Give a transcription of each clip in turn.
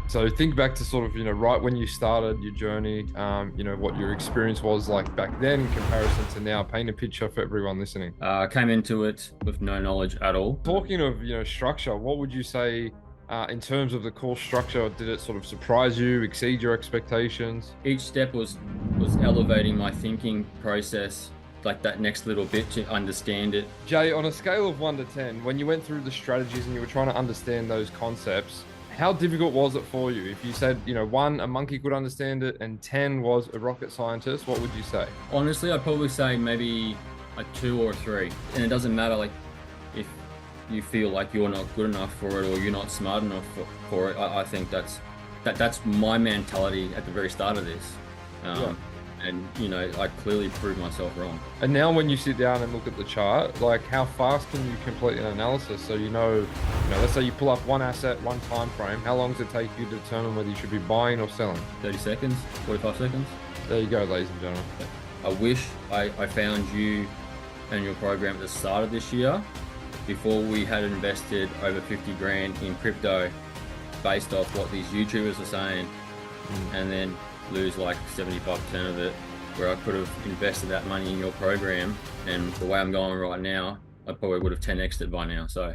So think back to sort of, right when you started your journey, what your experience was like back then in comparison to now. Paint a picture for everyone listening. I came into it with no knowledge at all. Talking of, structure, what would you say in terms of the course structure? Did it sort of surprise you, exceed your expectations? Each step was elevating my thinking process, like that next little bit to understand it. Jay, on a scale of 1 to 10, when you went through the strategies and you were trying to understand those concepts, how difficult was it for you? If you said, 1, a monkey could understand it, and 10 was a rocket scientist, what would you say? Honestly, I'd probably say maybe a 2 or a 3. And it doesn't matter like if you feel like you're not good enough for it or you're not smart enough for it. I think that's my mentality at the very start of this. Yeah. And I clearly proved myself wrong. And now when you sit down and look at the chart, like how fast can you complete an analysis? So let's say you pull up one asset, one time frame, how long does it take you to determine whether you should be buying or selling? 30 seconds, 45 seconds. There you go, ladies and gentlemen. I wish I found you and your program at the start of this year before we had invested over 50 grand in crypto based off what these YouTubers are saying, and then lose like 75% of it, where I could have invested that money in your program. And the way I'm going right now, I probably would have 10x'd it by now. So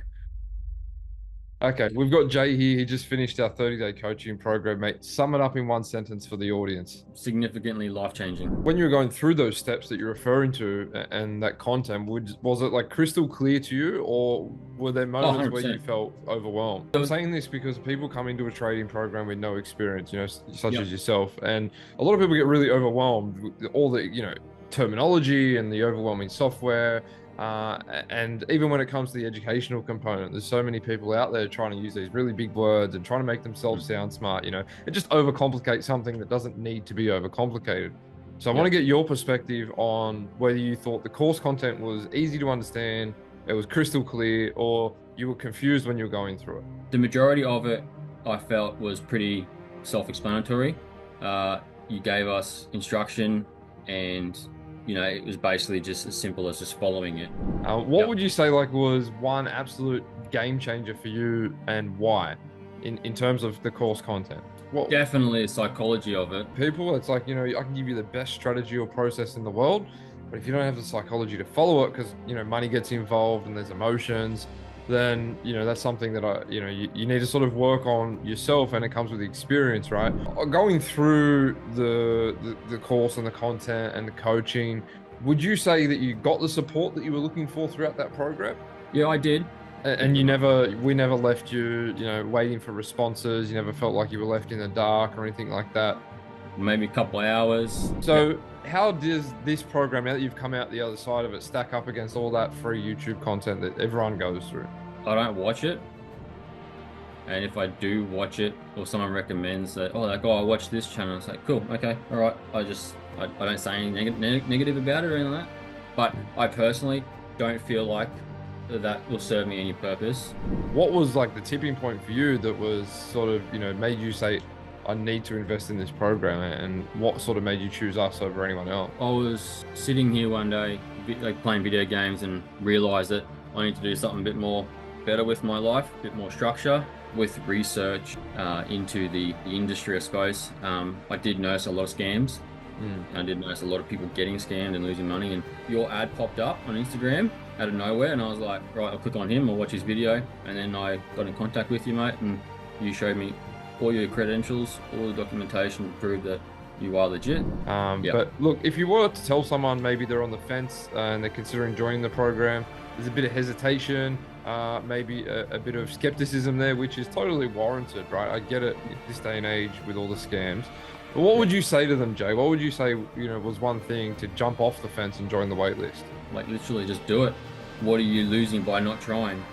Okay, we've got Jay here. He just finished our 30-day coaching program, mate. Sum it up in one sentence for the audience. significantly life-changing. When you were going through those steps that you're referring to and that content, was it like crystal clear to you, or were there Oh, moments where you 100%. felt overwhelmed? I'm saying this because people come into a trading program with no experience, such Yep. as yourself, and a lot of people get really overwhelmed with all the, terminology and the overwhelming software. And even when it comes to the educational component, there's so many people out there trying to use these really big words and trying to make themselves sound smart. It just overcomplicates something that doesn't need to be overcomplicated. So I want to Yep. get your perspective on whether you thought the course content was easy to understand, it was crystal clear, or you were confused when you were going through it. The majority of it I felt was pretty self-explanatory. You gave us instruction, and it was basically just as simple as just following it. What Yep. would you say like was one absolute game changer for you, and why in terms of the course content? What Definitely the psychology of it. people, it's like, I can give you the best strategy or process in the world, but if you don't have the psychology to follow it, because money gets involved and there's emotions, then that's something that you need to sort of work on yourself, and it comes with experience, right? Going through the course and the content and the coaching, would you say that you got the support that you were looking for throughout that program? Yeah, I did. And we never left you, waiting for responses. You never felt like you were left in the dark or anything like that. Maybe a couple of hours. So how does this program, now that you've come out the other side of it, stack up against all that free YouTube content that everyone goes through? I don't watch it. And if I do watch it, or someone recommends that, oh, like, oh, I watched this channel, it's like, cool, okay, all right. I don't say anything negative about it or anything like that. But I personally don't feel like that will serve me any purpose. What was like the tipping point for you that was sort of, made you say, I need to invest in this program, and what sort of made you choose us over anyone else? I was sitting here one day, like playing video games, and realized that I need to do something a bit more better with my life, a bit more structure. With research into the industry, I suppose, I did notice a lot of scams. I did notice a lot of people getting scammed and losing money. And your ad popped up on Instagram out of nowhere, and I was like, right, I'll click on him, I'll watch his video. And then I got in contact with you, mate, and you showed me all your credentials, all the documentation to prove that you are legit. Yep. But look, if you were to tell someone maybe they're on the fence and they're considering joining the program, there's a bit of hesitation, maybe a bit of skepticism there, which is totally warranted, right? I get it in this day and age with all the scams. But what would you say to them, Jay? What would you say, was one thing to jump off the fence and join the wait list? Like, literally just do it. What are you losing by not trying?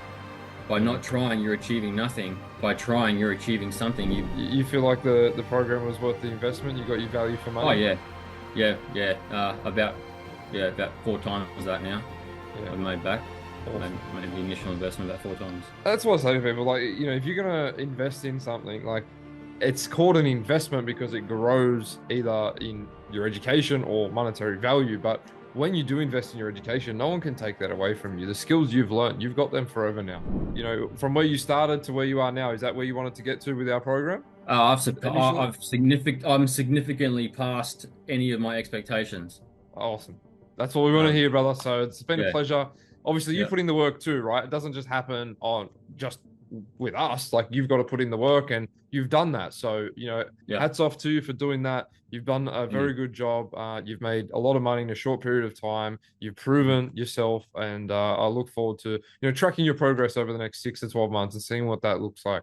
By not trying, you're achieving nothing. By trying, you're achieving something. You feel like the program was worth the investment? You got your value for money? Oh yeah. About 4 times that now. Yeah. I've made back. Awesome. Made the initial investment about 4 times. That's what I say to people. Like, if you're gonna invest in something, like, it's called an investment because it grows either in your education or monetary value. But when you do invest in your education, no one can take that away from you. The skills you've learned, you've got them forever now. You know, from where you started to where you are now, is that where you wanted to get to with our program initially? I'm significantly past any of my expectations. Awesome. That's what we want to Um, hear, brother. So it's been a yeah, pleasure. Obviously, you yeah, put in the work too, right? It doesn't just happen on just with us. Like you've got to put in the work, and you've done that. So yeah. hats off to you for doing that. You've done a Thank you. very good job. You've made a lot of money in a short period of time. You've proven yourself, and I look forward to tracking your progress over the next 6 to 12 months and seeing what that looks like.